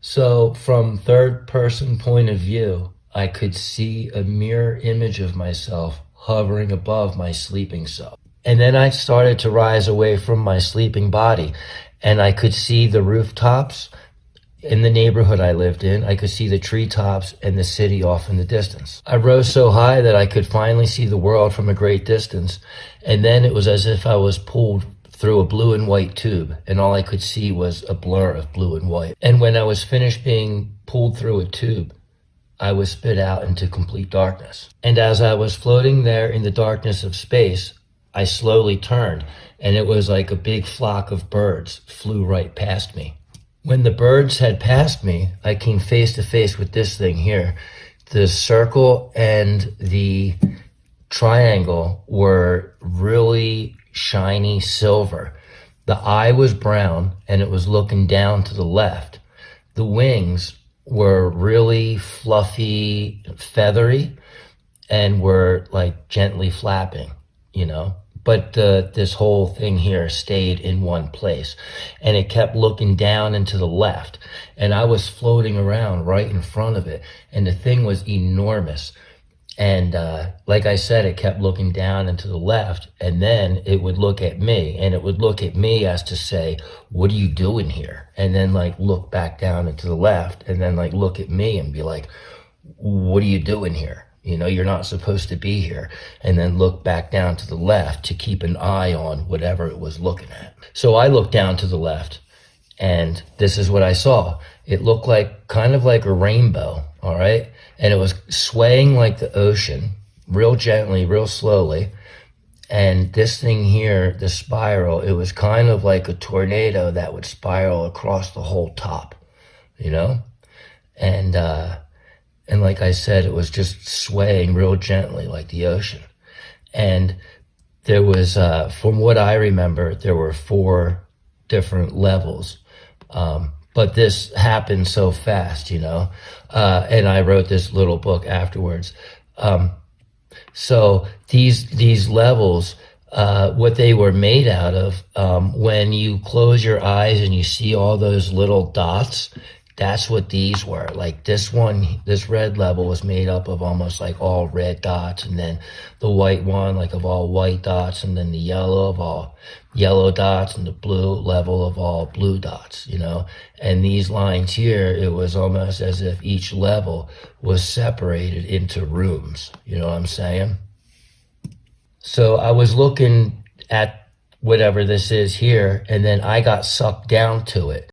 So from third person point of view, I could see a mirror image of myself hovering above my sleeping self. And then I started to rise away from my sleeping body, and I could see the rooftops in the neighborhood I lived in. I could see the treetops and the city off in the distance. I rose so high that I could finally see the world from a great distance. And then it was as if I was pulled through a blue and white tube, and all I could see was a blur of blue and white. And when I was finished being pulled through a tube, I was spit out into complete darkness. And as I was floating there in the darkness of space, I slowly turned, and it was like a big flock of birds flew right past me. When the birds had passed me, I came face to face with this thing here. The circle and the triangle were really shiny silver. The eye was brown and it was looking down to the left. The wings were really fluffy, feathery, and were like gently flapping, you know. But this whole thing here stayed in one place, and it kept looking down and to the left, and I was floating around right in front of it, and the thing was enormous. And like I said, it kept looking down and to the left, and then it would look at me, and it would look at me as to say, what are you doing here? And then like look back down and to the left, and then like look at me and be like, what are you doing here? You know, you're not supposed to be here. And then look back down to the left to keep an eye on whatever it was looking at. So I looked down to the left, and this is what I saw. It looked like kind of like a rainbow, all right? And it was swaying like the ocean, real gently, real slowly. And this thing here, the spiral, it was kind of like a tornado that would spiral across the whole top, you know? And like I said, it was just swaying real gently like the ocean. And there was, from what I remember, there were 4 different levels. But this happened so fast, you know, and I wrote this little book afterwards. So these levels, what they were made out of, when you close your eyes and you see all those little dots, that's what these were. Like this one, this red level was made up of almost like all red dots, and then the white one like of all white dots, and then the yellow of all yellow dots, and the blue level of all blue dots, you know. And these lines here, it was almost as if each level was separated into rooms, you know what I'm saying? So I was looking at whatever this is here, and then I got sucked down to it.